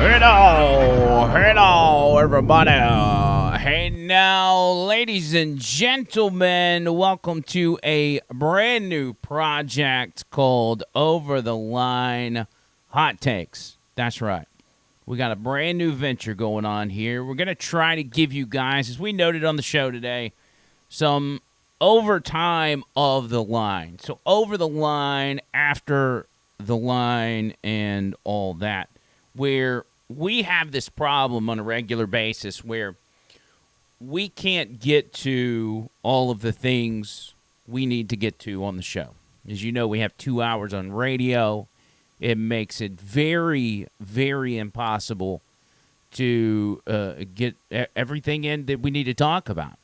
Hello, everybody. Hey now, ladies and gentlemen, welcome to a brand new project called Over the Line Hot Takes. That's right. We got a brand new venture going on here. We're going to try to give you guys, as we noted on the show today, some overtime of the line. So over the line, after the line, and all that, where we have this problem on a regular basis where we can't get to all of the things we need to get to on the show. As you know, we have 2 hours on radio. It makes it very, very impossible to get everything in that we need to talk about.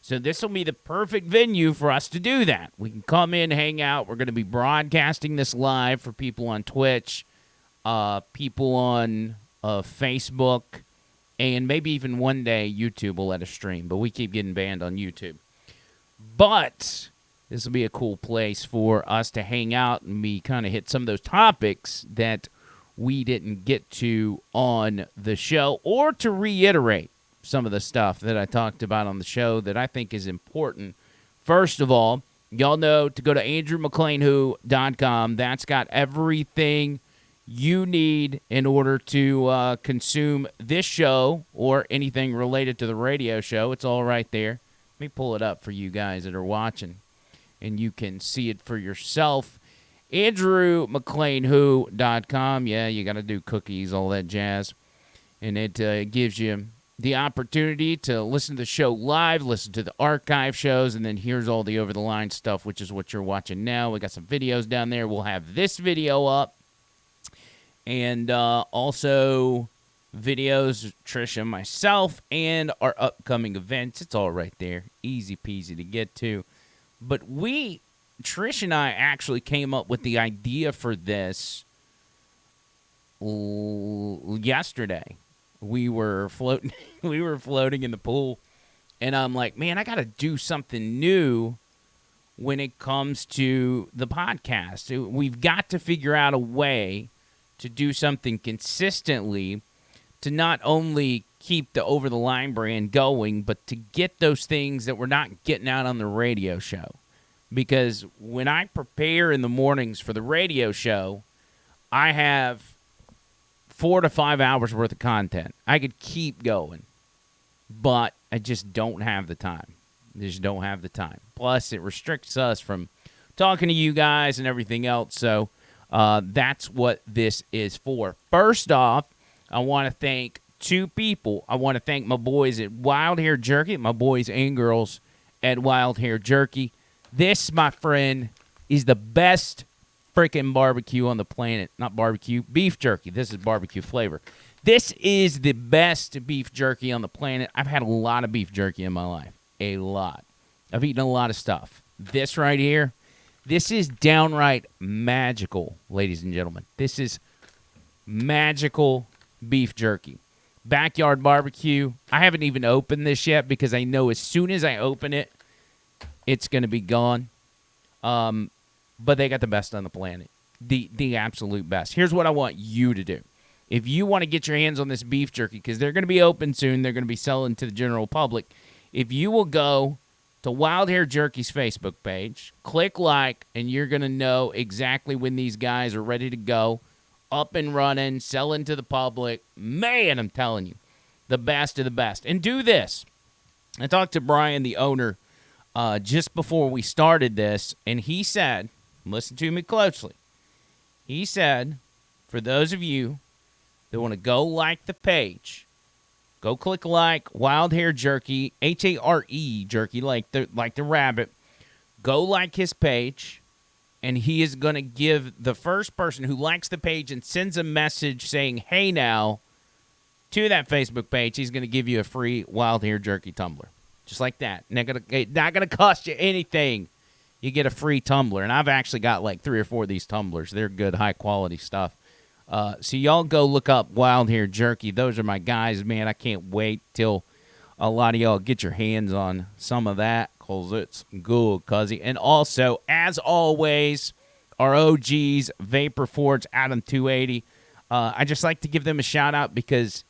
So this will be the perfect venue for us to do that. We can come in, hang out. We're going to be broadcasting this live for people on Twitch, people on Facebook, and maybe even one day YouTube will let us stream. But we keep getting banned on YouTube. But this will be a cool place for us to hang out and we kind of hit some of those topics that we didn't get to on the show, or to reiterate some of the stuff that I talked about on the show that I think is important. First of all, y'all know to go to andrewmcleanwho.com. That's got everything you need in order to consume this show or anything related to the radio show. It's all right there. Let me pull it up for you guys that are watching, and you can see it for yourself. andrewmcleanwho.com. Yeah, you got to do cookies, all that jazz. And it gives you the opportunity to listen to the show live, listen to the archive shows, and then here's all the over-the-line stuff, which is what you're watching now. We got some videos down there. We'll have this video up. And also videos of Trish and myself and our upcoming events. It's all right there. Easy peasy to get to. But Trish and I actually came up with the idea for this yesterday. We were floating in the pool, and I'm like, man, I got to do something new when it comes to the podcast. We've got to figure out a way to do something consistently to not only keep the Over the Line brand going, but to get those things that we're not getting out on the radio show. Because when I prepare in the mornings for the radio show, I have 4 to 5 hours worth of content. I could keep going, but I just don't have the time. Plus, it restricts us from talking to you guys and everything else, so that's what this is for. First off, I want to thank 2 people. I want to thank my boys at Wild Hair Jerky, my boys and girls at Wild Hair Jerky. This, my friend, is the best freaking barbecue on the planet. Not barbecue, beef jerky. This is barbecue flavor. This is the best beef jerky on the planet. I've had a lot of beef jerky in my life. A lot. I've eaten a lot of stuff. This right here, this is downright magical, ladies and gentlemen. This is magical beef jerky. Backyard barbecue. I haven't even opened this yet because I know as soon as I open it, it's going to be gone. But they got the best on the planet. The absolute best. Here's what I want you to do. If you want to get your hands on this beef jerky, because they're going to be open soon, they're going to be selling to the general public, if you will go to Wild Hair Jerky's Facebook page, click like, and you're going to know exactly when these guys are ready to go, up and running, selling to the public. Man, I'm telling you, the best of the best. And do this. I talked to Brian, the owner, just before we started this, and he said, listen to me closely, he said, for those of you that want to go like the page, go click like Wild Hair Jerky, H-A-R-E Jerky, like the rabbit. Go like his page, and he is going to give the first person who likes the page and sends a message saying, hey now, to that Facebook page, he's going to give you a free Wild Hair Jerky tumbler. Just like that. Not gonna cost you anything. You get a free tumbler. And I've actually got like 3 or 4 of these tumblers. They're good, high-quality stuff. So y'all go look up Wild Hair Jerky. Those are my guys, man. I can't wait till a lot of y'all get your hands on some of that because it's good, cuzzy. And also, as always, our OGs, Vapor Forge, Adam 280. I just like to give them a shout out because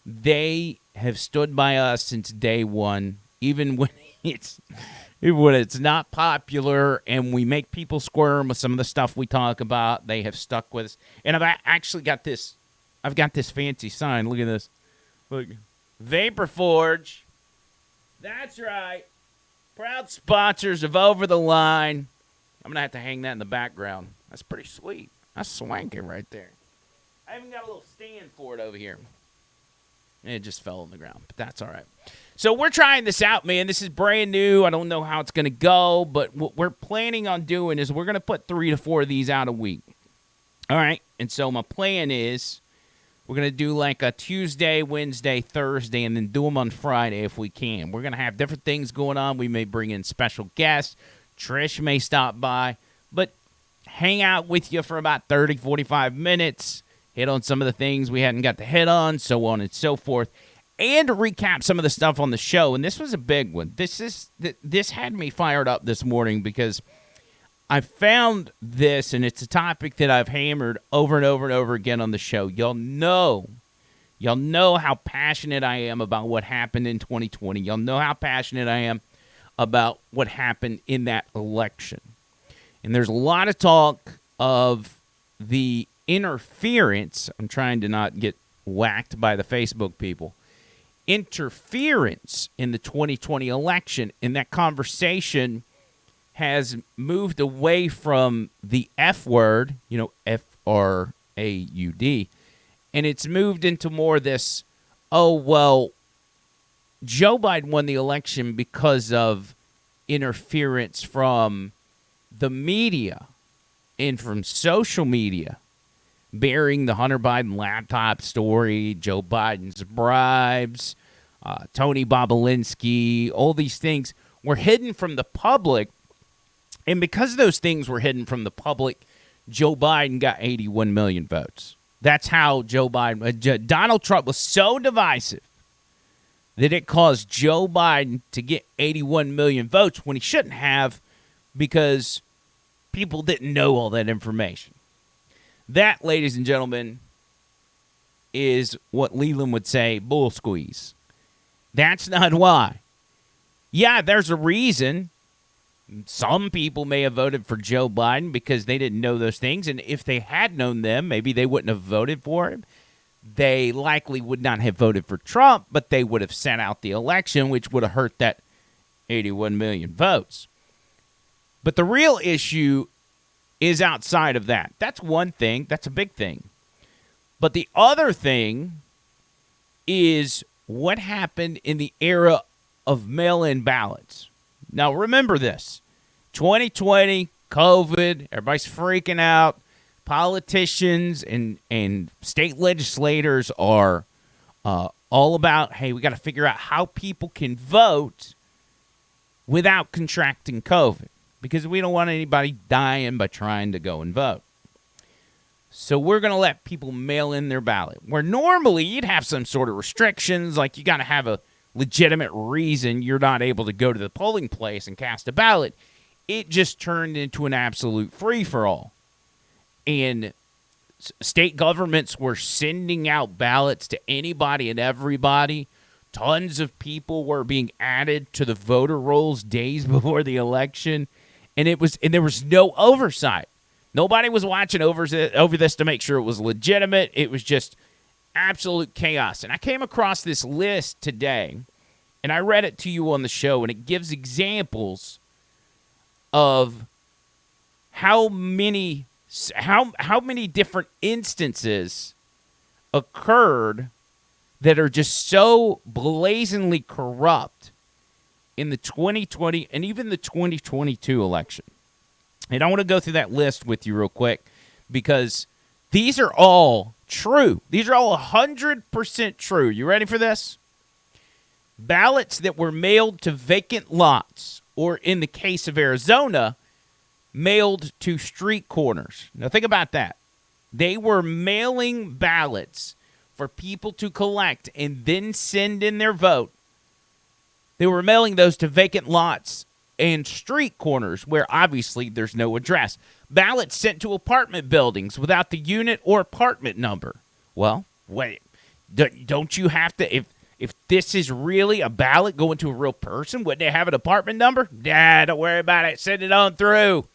they have stood by us since day one, even when it's not popular and we make people squirm with some of the stuff we talk about. They have stuck with us, and I've actually got this. I've got this fancy sign. Look at this. Look, Vapor Forge. That's right. Proud sponsors of Over the Line. I'm gonna have to hang that in the background. That's pretty sweet. That's swanky right there. I even got a little stand for it over here. It just fell on the ground, but that's all right. So we're trying this out, man. This is brand new. I don't know how it's going to go, but what we're planning on doing is we're going to put 3 to 4 of these out a week. All right? And so my plan is we're going to do like a Tuesday, Wednesday, Thursday, and then do them on Friday if we can. We're going to have different things going on. We may bring in special guests. Trish may stop by, but hang out with you for about 30, 45 minutes. Hit on some of the things we hadn't got to hit on, so on and so forth, and recap some of the stuff on the show. And this was a big one. This had me fired up this morning because I found this, and it's a topic that I've hammered over and over and over again on the show. Y'all know how passionate I am about what happened in 2020. Y'all know how passionate I am about what happened in that election. And there's a lot of talk of the interference. I'm trying to not get whacked by the Facebook people. Interference in the 2020 election. And that conversation has moved away from the F word, F-R-A-U-D, and it's moved into more this, oh, well, Joe Biden won the election because of interference from the media and from social media, bearing the Hunter Biden laptop story, Joe Biden's bribes, Tony Bobulinski, all these things were hidden from the public. And because those things were hidden from the public, Joe Biden got 81 million votes. That's how Donald Trump was so divisive that it caused Joe Biden to get 81 million votes when he shouldn't have, because people didn't know all that information. That, ladies and gentlemen, is what Leland would say, bull squeeze. That's not why. Yeah, there's a reason. Some people may have voted for Joe Biden because they didn't know those things, and if they had known them, maybe they wouldn't have voted for him. They likely would not have voted for Trump, but they would have sat out the election, which would have hurt that 81 million votes. But the real issue is outside of that. That's one thing. That's a big thing. But the other thing is what happened in the era of mail-in ballots. Now, remember this. 2020, COVID, everybody's freaking out. Politicians and state legislators are all about, hey, we got to figure out how people can vote without contracting COVID, because we don't want anybody dying by trying to go and vote. So we're going to let people mail in their ballot, where normally you'd have some sort of restrictions, like you got to have a legitimate reason you're not able to go to the polling place and cast a ballot. It just turned into an absolute free-for-all. And state governments were sending out ballots to anybody and everybody. Tons of people were being added to the voter rolls days before the election. And there was no oversight. Nobody was watching over this to make sure it was legitimate. It was just absolute chaos. And I came across this list today, and I read it to you on the show, and it gives examples of how many different instances occurred that are just so blazingly corrupt in the 2020 and even the 2022 election. And I want to go through that list with you real quick, because these are all true. These are all 100% true. You ready for this? Ballots that were mailed to vacant lots, or in the case of Arizona, mailed to street corners. Now think about that. They were mailing ballots for people to collect and then send in their vote. They were mailing those to vacant lots and street corners where obviously there's no address. Ballots sent to apartment buildings without the unit or apartment number. Well, wait. Don't you have to, if this is really a ballot going to a real person, wouldn't they have an apartment number? Nah, don't worry about it. Send it on through.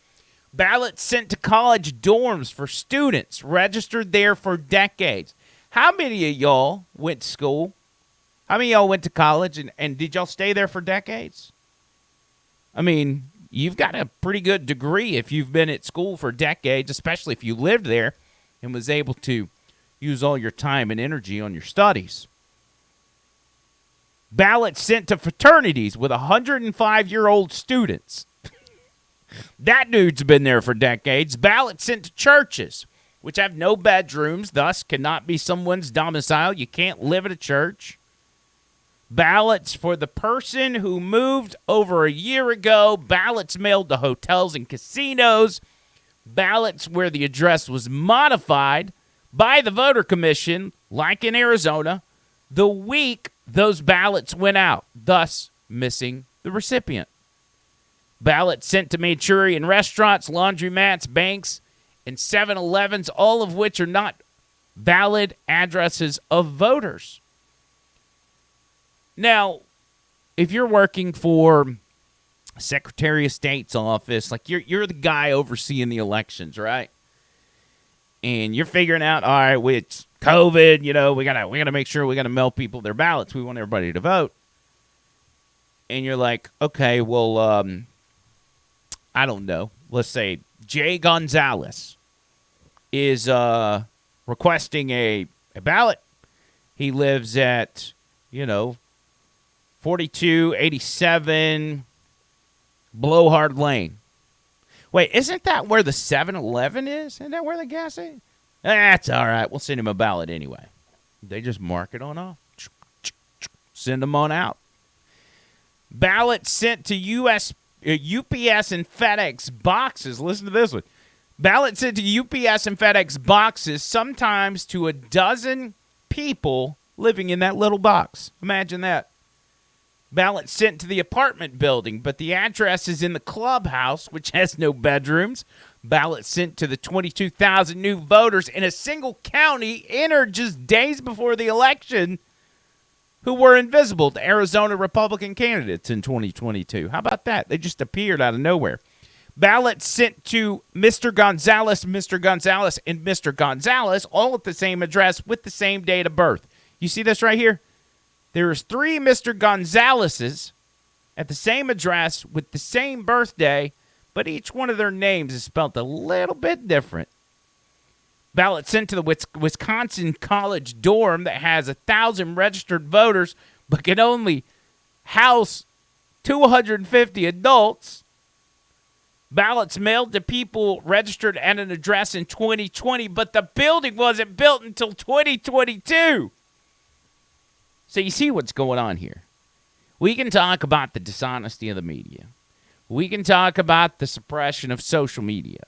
Ballots sent to college dorms for students registered there for decades. How many of y'all went to school? How many of y'all went to college, and did y'all stay there for decades? I mean, you've got a pretty good degree if you've been at school for decades, especially if you lived there and was able to use all your time and energy on your studies. Ballots sent to fraternities with 105-year-old students. That dude's been there for decades. Ballots sent to churches, which have no bedrooms, thus cannot be someone's domicile. You can't live at a church. Ballots for the person who moved over a year ago. Ballots mailed to hotels and casinos. Ballots where the address was modified by the voter commission, like in Arizona, the week those ballots went out, thus missing the recipient. Ballots sent to Manchurian restaurants, laundromats, banks, and 7-Elevens, all of which are not valid addresses of voters. Now, if you're working for Secretary of State's office, like you're the guy overseeing the elections, right? And you're figuring out, all right, it's COVID, we gotta make sure we gotta mail people their ballots. We want everybody to vote. And you're like, okay, well, I don't know. Let's say Jay Gonzalez is requesting a ballot. He lives at, 4287 Blowhard Lane. Wait, isn't that where the 7-Eleven is? Isn't that where the gas is? That's all right. We'll send him a ballot anyway. They just mark it on off. Send them on out. Ballots sent to UPS and FedEx boxes. Listen to this one. Ballots sent to UPS and FedEx boxes, sometimes to a dozen people living in that little box. Imagine that. Ballots sent to the apartment building, but the address is in the clubhouse, which has no bedrooms. Ballots sent to the 22,000 new voters in a single county entered just days before the election who were invisible to Arizona Republican candidates in 2022. How about that? They just appeared out of nowhere. Ballots sent to Mr. Gonzalez, and Mr. Gonzalez, all at the same address with the same date of birth. You see this right here? There's 3 Mr. Gonzaleses at the same address with the same birthday, but each one of their names is spelled a little bit different. Ballot sent to the Wisconsin college dorm that has 1,000 registered voters but can only house 250 adults. Ballots mailed to people registered at an address in 2020, but the building wasn't built until 2022. So you see what's going on here. We can talk about the dishonesty of the media. We can talk about the suppression of social media,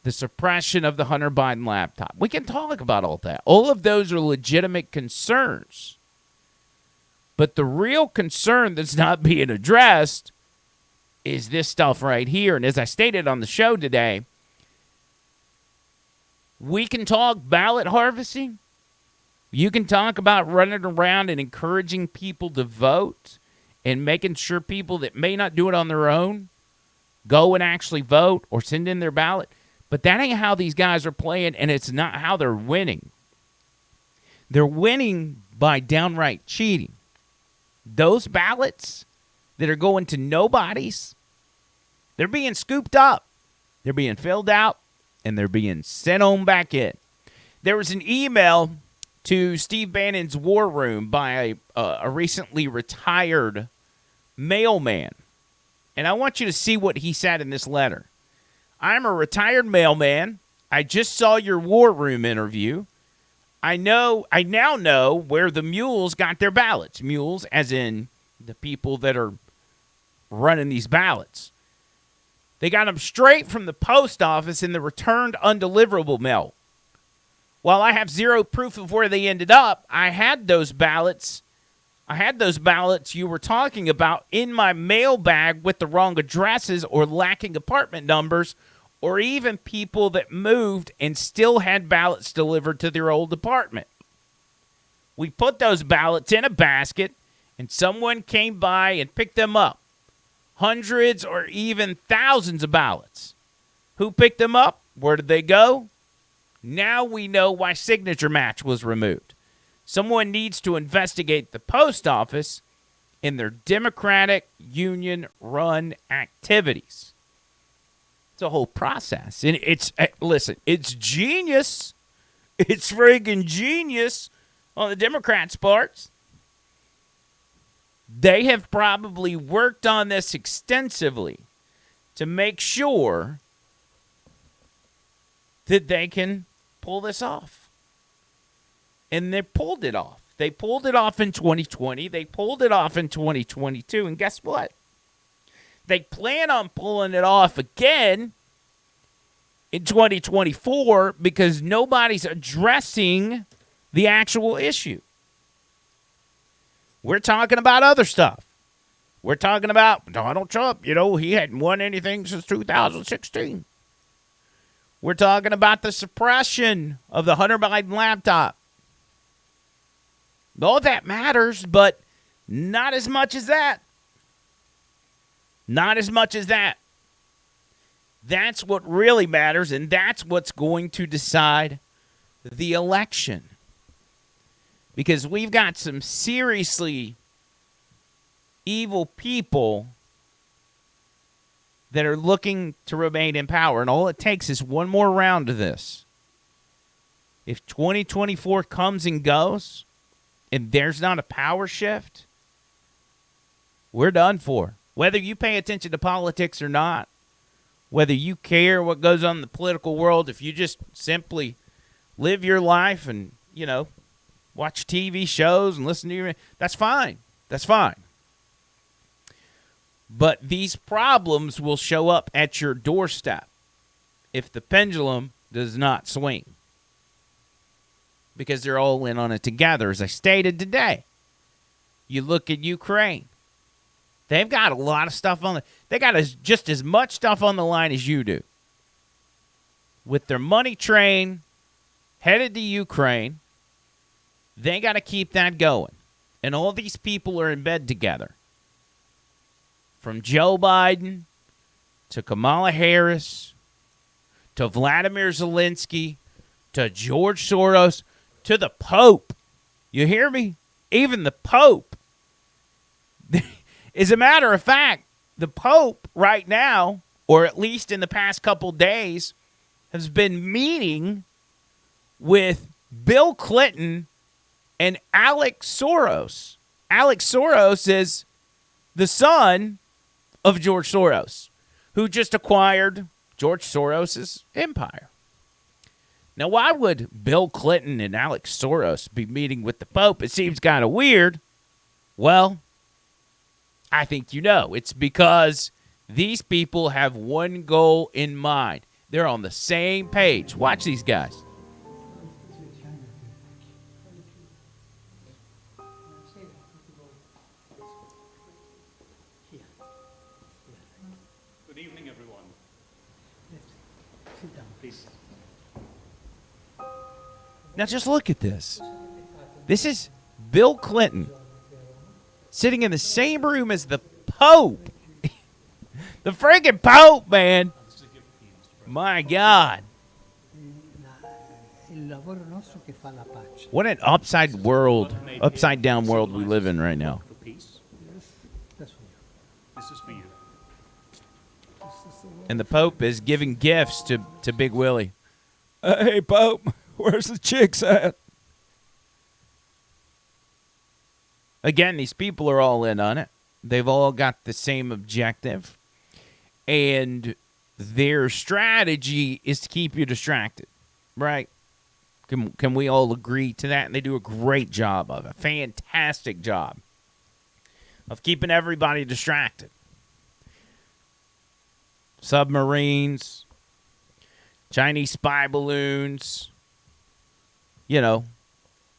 the suppression of the Hunter Biden laptop. We can talk about all that. All of those are legitimate concerns. But the real concern that's not being addressed is this stuff right here. And as I stated on the show today, we can talk ballot harvesting. You can talk about running around and encouraging people to vote and making sure people that may not do it on their own go and actually vote or send in their ballot. But that ain't how these guys are playing, and it's not how they're winning. They're winning by downright cheating. Those ballots that are going to nobodies, they're being scooped up. They're being filled out, and they're being sent on back in. There was an email to Steve Bannon's war room by a recently retired mailman. And I want you to see what he said in this letter. I'm a retired mailman. I just saw your war room interview. I now know where the mules got their ballots. Mules as in the people that are running these ballots. They got them straight from the post office in the returned undeliverable mail. While I have zero proof of where they ended up, I had those ballots you were talking about in my mail bag with the wrong addresses or lacking apartment numbers, or even people that moved and still had ballots delivered to their old apartment. We put those ballots in a basket, and someone came by and picked them up. Hundreds or even thousands of ballots. Who picked them up? Where did they go? Now we know why signature match was removed. Someone needs to investigate the post office in their Democratic union-run activities. It's a whole process. And listen, it's genius. It's friggin' genius on the Democrats' parts. They have probably worked on this extensively to make sure that they can pull this off. And they pulled it off. They pulled it off in 2020. They pulled it off in 2022. And guess what? They plan on pulling it off again in 2024 because nobody's addressing the actual issue. We're talking about other stuff. We're talking about Donald Trump. He hadn't won anything since 2016. We're talking about the suppression of the Hunter Biden laptop. All that matters, but not as much as that. Not as much as that. That's what really matters, and that's what's going to decide the election. Because we've got some seriously evil people that are looking to remain in power. And all it takes is one more round of this. If 2024 comes and goes and there's not a power shift, we're done for. Whether you pay attention to politics or not, whether you care what goes on in the political world, if you just simply live your life and, watch TV shows and listen to your... That's fine. That's fine. But these problems will show up at your doorstep if the pendulum does not swing. Because they're all in on it together. As I stated today, you look at Ukraine. They've got a lot of stuff on the... They got just as much stuff on the line as you do. With their money train headed to Ukraine, they got to keep that going. And all these people are in bed together. From Joe Biden to Kamala Harris to Vladimir Zelensky to George Soros to the Pope. You hear me? Even the Pope. As a matter of fact, the Pope right now, or at least in the past couple days, has been meeting with Bill Clinton and Alex Soros. Alex Soros is the son of George Soros, who just acquired George Soros' empire. Now, why would Bill Clinton and Alex Soros be meeting with the Pope? It seems kind of weird. Well, I think you know. It's because these people have one goal in mind. They're on the same page. Watch these guys. Good evening, everyone. Sit down, please. Now just look at this. This is Bill Clinton sitting in the same room as the Pope. The friggin' Pope, man. My God. What an upside down world we live in right now. This is for you. And the Pope is giving gifts to Big Willie. Hey, Pope, where's the chicks at? Again, these people are all in on it. They've all got the same objective. And their strategy is to keep you distracted, right? Can we all agree to that? And they do a great job of it. Fantastic job of keeping everybody distracted. Submarines, Chinese spy balloons,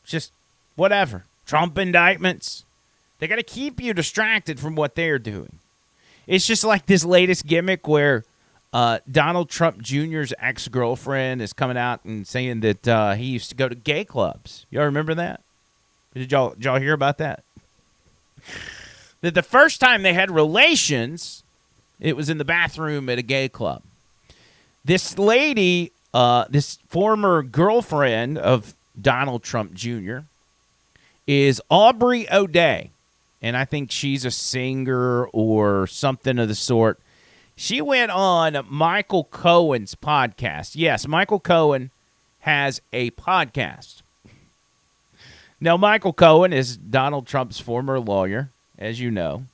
just whatever. Trump indictments. They got to keep you distracted from what they're doing. It's just like this latest gimmick where Donald Trump Jr.'s ex-girlfriend is coming out and saying that he used to go to gay clubs. Y'all remember that? Did y'all hear about that? That the first time they had relations, it was in the bathroom at a gay club. This lady, this former girlfriend of Donald Trump Jr., is Aubrey O'Day. And I think she's a singer or something of the sort. She went on Michael Cohen's podcast. Yes, Michael Cohen has a podcast. Now, Michael Cohen is Donald Trump's former lawyer, as you know.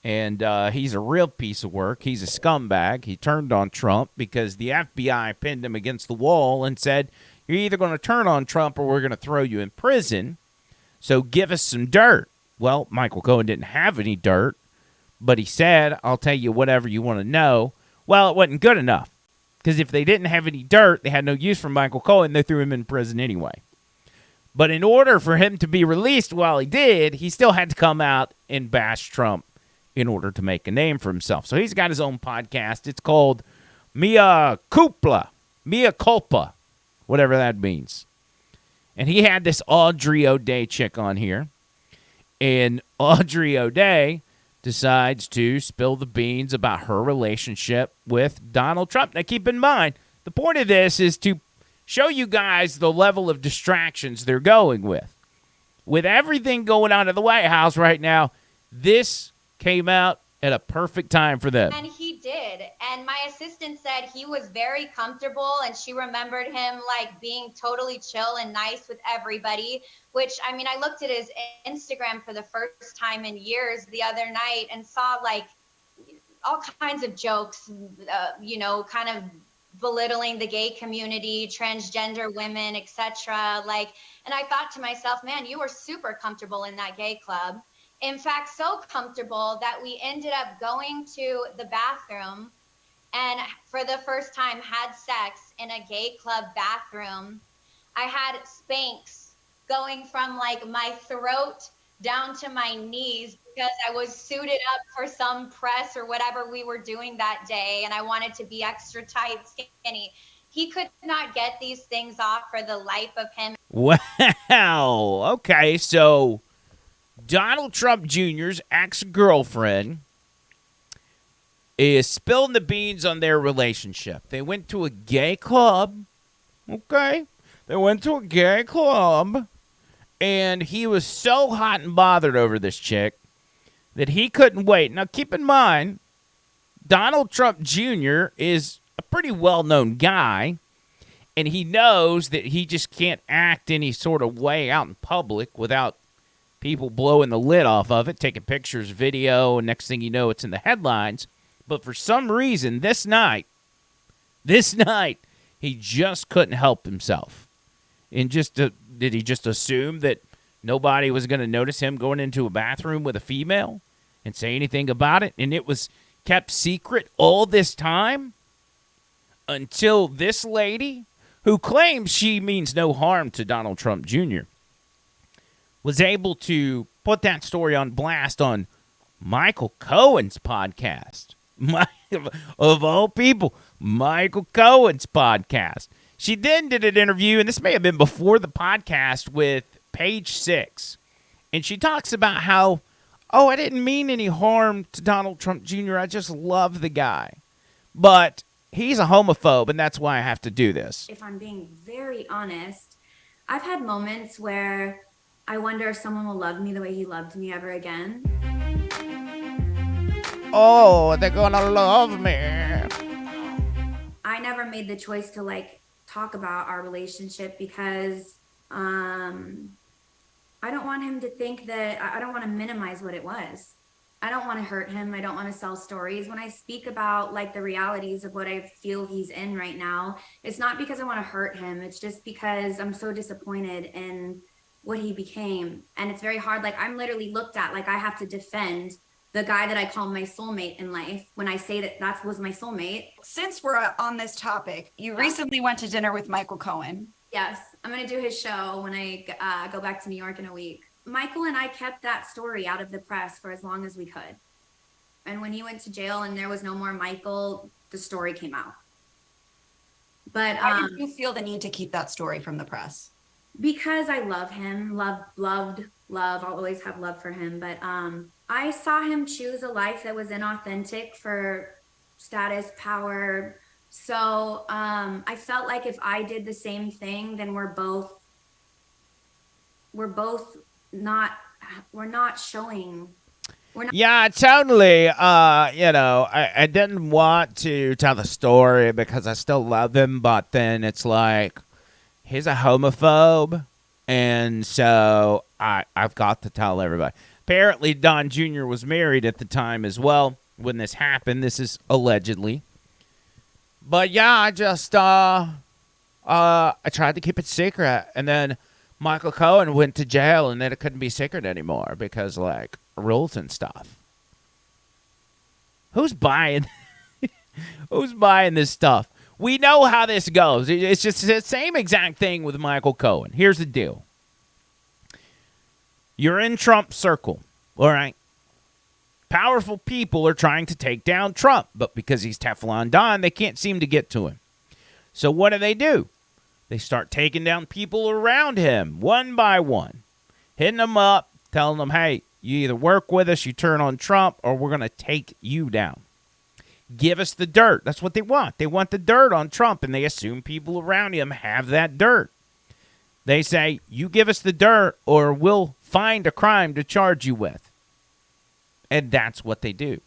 And he's a real piece of work. He's a scumbag. He turned on Trump because the FBI pinned him against the wall and said, you're either going to turn on Trump or we're going to throw you in prison. So give us some dirt. Well, Michael Cohen didn't have any dirt, but he said, I'll tell you whatever you want to know. Well, it wasn't good enough because if they didn't have any dirt, they had no use for Michael Cohen. They threw him in prison anyway. But in order for him to be released while he did, he still had to come out and bash Trump in order to make a name for himself. So he's got his own podcast. It's called Mea Culpa, whatever that means. And he had this Audrey O'Day chick on here. And Audrey O'Day decides to spill the beans about her relationship with Donald Trump. Now, keep in mind, the point of this is to show you guys the level of distractions they're going with. With everything going on at the White House right now, this came out at a perfect time for them. And he did. And my assistant said he was very comfortable and she remembered him like being totally chill and nice with everybody, which, I mean, I looked at his Instagram for the first time in years the other night and saw like all kinds of jokes, kind of belittling the gay community, transgender women, etc. And I thought to myself, man, you were super comfortable in that gay club. In fact, so comfortable that we ended up going to the bathroom and for the first time had sex in a gay club bathroom. I had Spanx going from like my throat down to my knees because I was suited up for some press or whatever we were doing that day. And I wanted to be extra tight, skinny. He could not get these things off for the life of him. Wow. Okay, so Donald Trump Jr.'s ex-girlfriend is spilling the beans on their relationship. They went to a gay club. Okay. They went to a gay club. And he was so hot and bothered over this chick that he couldn't wait. Now, keep in mind, Donald Trump Jr. is a pretty well-known guy. And he knows that he just can't act any sort of way out in public without people blowing the lid off of it, taking pictures, video, and next thing you know, it's in the headlines. But for some reason, this night, he just couldn't help himself. And did he just assume that nobody was going to notice him going into a bathroom with a female and say anything about it? And it was kept secret all this time until this lady, who claims she means no harm to Donald Trump Jr., was able to put that story on blast on Michael Cohen's podcast. Of all people, Michael Cohen's podcast. She then did an interview, and this may have been before the podcast, with Page Six. And she talks about how, I didn't mean any harm to Donald Trump Jr. I just love the guy. But he's a homophobe, and that's why I have to do this. If I'm being very honest, I've had moments where I wonder if someone will love me the way he loved me ever again. Oh, they're gonna love me. I never made the choice to talk about our relationship because I don't want him to think that I don't want to minimize what it was. I don't want to hurt him. I don't want to sell stories. When I speak about the realities of what I feel he's in right now, it's not because I want to hurt him. It's just because I'm so disappointed in what he became. And it's very hard. I'm literally looked at I have to defend the guy that I call my soulmate in life when I say that was my soulmate. Since we're on this topic, you recently went to dinner with Michael Cohen. Yes, I'm going to do his show when I go back to New York in a week. Michael and I kept that story out of the press for as long as we could. And when he went to jail and there was no more Michael, the story came out. But why did you feel the need to keep that story from the press? because I love him, loved, love. I'll always have love for him. But I saw him choose a life that was inauthentic for status, power. So I felt like if I did the same thing, then we're both not we're not showing. Yeah, totally. I didn't want to tell the story because I still love him, but then it's like he's a homophobe, and so I've got to tell everybody. Apparently, Don Jr. was married at the time as well when this happened. This is allegedly. But yeah, I tried to keep it secret, and then Michael Cohen went to jail, and then it couldn't be secret anymore because, like, rules and stuff. Who's buying? Who's buying this stuff? We know how this goes. It's just the same exact thing with Michael Cohen. Here's the deal. You're in Trump's circle, all right? Powerful people are trying to take down Trump, but because he's Teflon Don, they can't seem to get to him. So what do? They start taking down people around him one by one, hitting them up, telling them, hey, you either work with us, you turn on Trump, or we're going to take you down. Give us the dirt. That's what they want. They want the dirt on Trump, and they assume people around him have that dirt. They say, you give us the dirt, or we'll find a crime to charge you with. And that's what they do.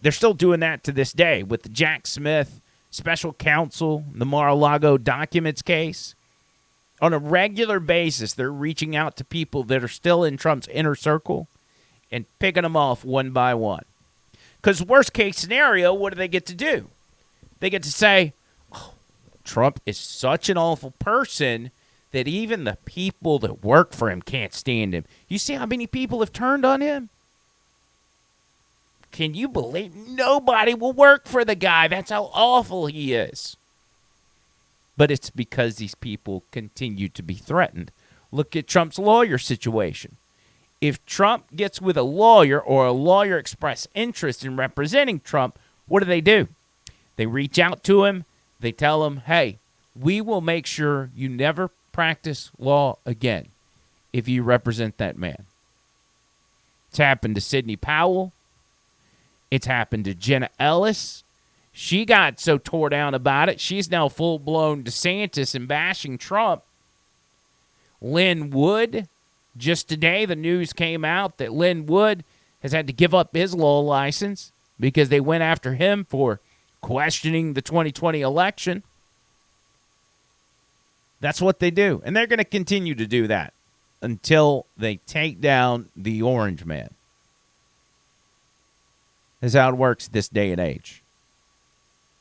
They're still doing that to this day with the Jack Smith special counsel, the Mar-a-Lago documents case. On a regular basis, they're reaching out to people that are still in Trump's inner circle and picking them off one by one. Because worst case scenario, what do they get to do? They get to say, oh, Trump is such an awful person that even the people that work for him can't stand him. You see how many people have turned on him? Can you believe nobody will work for the guy? That's how awful he is. But it's because these people continue to be threatened. Look at Trump's lawyer situation. If Trump gets with a lawyer or a lawyer express interest in representing Trump, what do? They reach out to him. They tell him, hey, we will make sure you never practice law again if you represent that man. It's happened to Sidney Powell. It's happened to Jenna Ellis. She got so tore down about it, she's now full-blown DeSantis and bashing Trump. Lynn Wood, just today the news came out that Lynn Wood has had to give up his law license because they went after him for questioning the 2020 election. That's what they do, and they're going to continue to do that until they take down the Orange Man. That's how it works this day and age.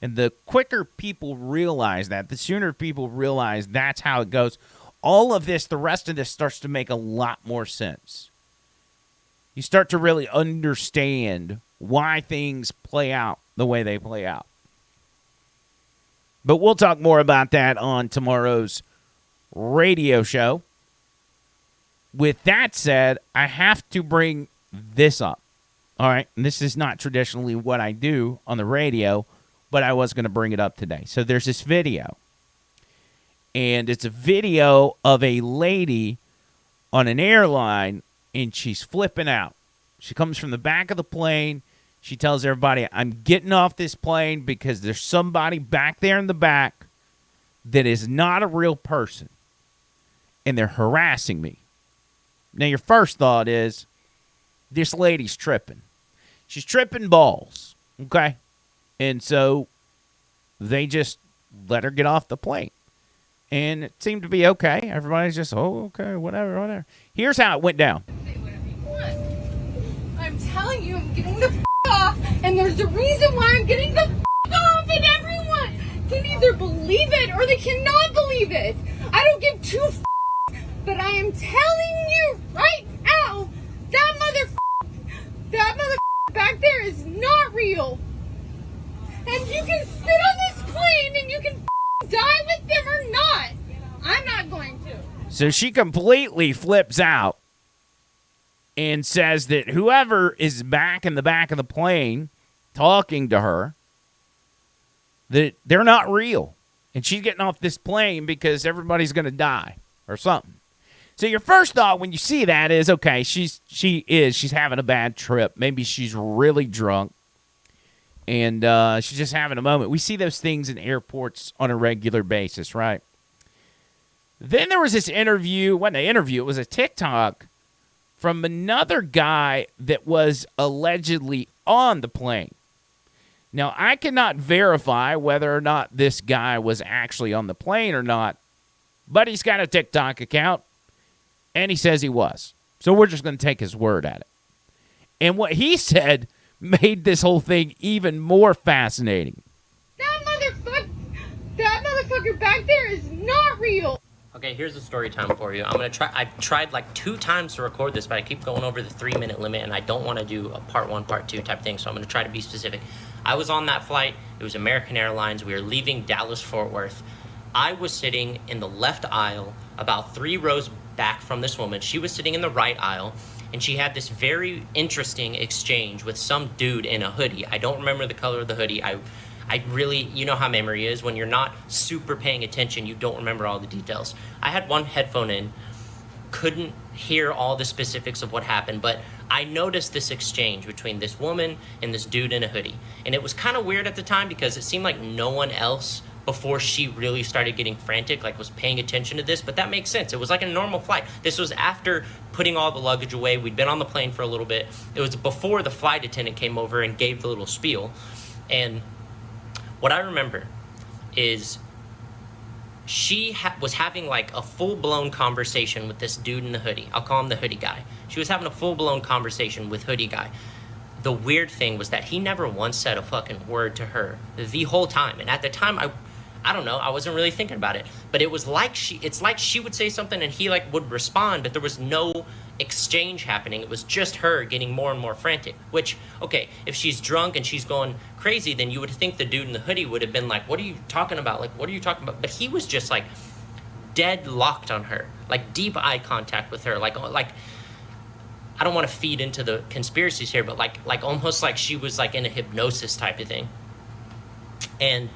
And the quicker people realize that, the sooner people realize that's how it goes, all of this, the rest of this starts to make a lot more sense. You start to really understand why things play out the way they play out. But we'll talk more about that on tomorrow's radio show. With that said, I have to bring this up. All right, and this is not traditionally what I do on the radio, but I was going to bring it up today. So there's this video, and it's a video of a lady on an airline, and she's flipping out. She comes from the back of the plane. She tells everybody, I'm getting off this plane because there's somebody back there in the back that is not a real person, and they're harassing me. Now, your first thought is, this lady's tripping. She's tripping balls, okay? And so they just let her get off the plane. And it seemed to be okay. Everybody's just, oh, okay, whatever. Here's how it went down. Say whatever you want. I'm telling you, I'm getting the off, and there's a reason why I'm getting the off, and everyone can either believe it or they cannot believe it. I don't give two but I am telling you right now, that mother back there is not real. And you can sit on this plane and you can die with them or not. I'm not going to. So she completely flips out and says that whoever is back in the back of the plane talking to her, that they're not real. And she's getting off this plane because everybody's going to die or something. So your first thought when you see that is, okay, she's having a bad trip. Maybe she's really drunk, and she's just having a moment. We see those things in airports on a regular basis, right? Then there was this interview. Wasn't an interview. It was a TikTok from another guy that was allegedly on the plane. Now, I cannot verify whether or not this guy was actually on the plane or not, but he's got a TikTok account, and he says he was. So we're just going to take his word at it. And what he said made this whole thing even more fascinating. That motherfucker back there is not real. Okay, here's the story time for you. I've tried like 2 times to record this, but I keep going over the 3-minute limit, and I don't want to do a part 1, part 2 type thing, so I'm going to try to be specific. I was on that flight. It was American Airlines. We were leaving Dallas-Fort Worth. I was sitting in the left aisle, about 3 rows back from this woman. She was sitting in the right aisle, and she had this very interesting exchange with some dude in a hoodie. I don't remember the color of the hoodie. I really, you know how memory is. When you're not super paying attention, you don't remember all the details. I had one headphone in, couldn't hear all the specifics of what happened, but I noticed this exchange between this woman and this dude in a hoodie. And it was kind of weird at the time because it seemed like no one else before she really started getting frantic, like was paying attention to this, but that makes sense. It was like a normal flight. This was after putting all the luggage away. We'd been on the plane for a little bit. It was before the flight attendant came over and gave the little spiel. And what I remember is she was having like a full-blown conversation with this dude in the hoodie. I'll call him the hoodie guy. She was having a full-blown conversation with hoodie guy. The weird thing was that he never once said a fucking word to her the whole time. And at the time, I don't know, I wasn't really thinking about it. But it's like she would say something and he like would respond, but there was no exchange happening. It was just her getting more and more frantic, which, okay, if she's drunk and she's going crazy, then you would think the dude in the hoodie would have been like, what are you talking about? Like, what are you talking about? But he was just like dead locked on her, like deep eye contact with her. Like I don't want to feed into the conspiracies here, but like almost like she was like in a hypnosis type of thing. And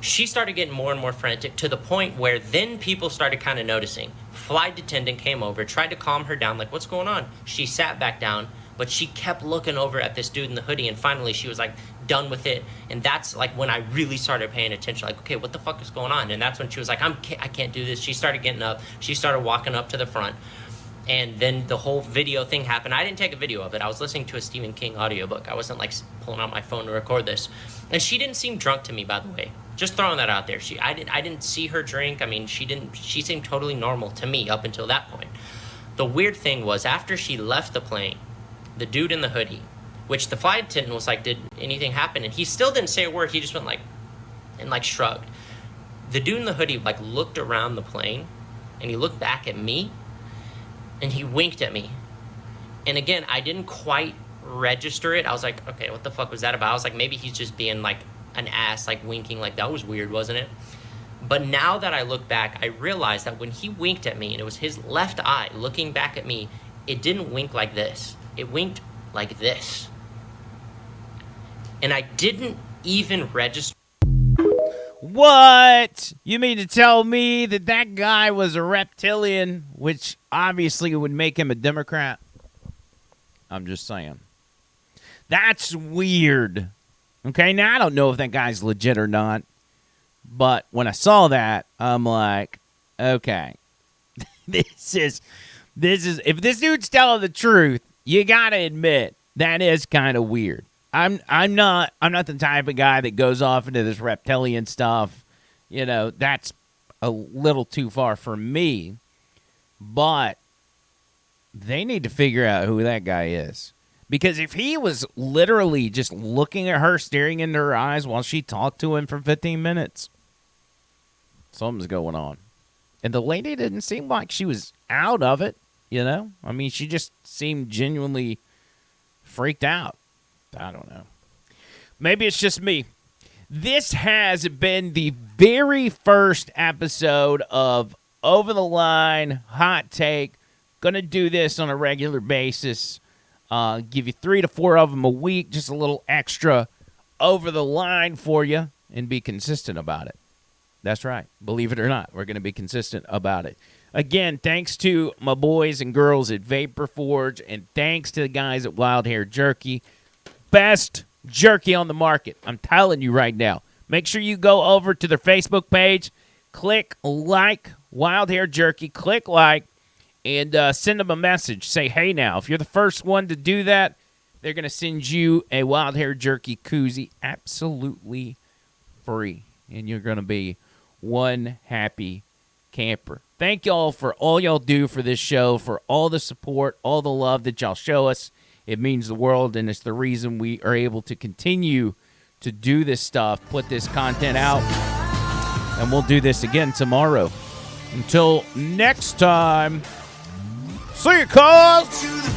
she started getting more and more frantic to the point where then people started kind of noticing. Flight attendant came over, tried to calm her down, like, what's going on? She sat back down, but she kept looking over at this dude in the hoodie, and finally she was like done with it. And that's like when I really started paying attention, like, okay, what the fuck is going on? And that's when she was like, I can't do this. She started getting up. She started walking up to the front. And then the whole video thing happened. I didn't take a video of it. I was listening to a Stephen King audiobook. I wasn't like pulling out my phone to record this. And she didn't seem drunk to me, by the way. Just throwing that out there. I didn't see her drink. I mean, she seemed totally normal to me up until that point. The weird thing was after she left the plane, the dude in the hoodie, which the flight attendant was like, did anything happen? And he still didn't say a word. He just went like, and like shrugged. The dude in the hoodie like looked around the plane and he looked back at me and he winked at me. And again, I didn't quite register it. I was like, okay, what the fuck was that about? I was like, maybe he's just being like an ass, like winking, like that was weird, wasn't it? But now that I look back, I realized that when he winked at me and it was his left eye looking back at me, it didn't wink like this. It winked like this. And I didn't even register. What? You mean to tell me that guy was a reptilian, which obviously would make him a Democrat? I'm just saying. That's weird. Okay, now I don't know if that guy's legit or not, but when I saw that, I'm like, okay, this is if this dude's telling the truth, you gotta admit that is kind of weird. I'm not the type of guy that goes off into this reptilian stuff. You know, that's a little too far for me, but they need to figure out who that guy is. Because if he was literally just looking at her, staring into her eyes while she talked to him for 15 minutes, something's going on. And the lady didn't seem like she was out of it, you know? I mean, she just seemed genuinely freaked out. I don't know. Maybe it's just me. This has been the very first episode of Over the Line Hot Take. Gonna do this on a regular basis. Give you 3 to 4 of them a week, just a little extra over the line for you, and be consistent about it. That's right. Believe it or not, we're going to be consistent about it. Again, thanks to my boys and girls at Vapor Forge, and thanks to the guys at Wild Hair Jerky. Best jerky on the market. I'm telling you right now. Make sure you go over to their Facebook page, click like Wild Hair Jerky, click like, and send them a message. Say, hey now. If you're the first one to do that, they're going to send you a Wild Hair Jerky koozie absolutely free. And you're going to be one happy camper. Thank y'all for all y'all do for this show, for all the support, all the love that y'all show us. It means the world, and it's the reason we are able to continue to do this stuff, put this content out, and we'll do this again tomorrow. Until next time, see you, cuz!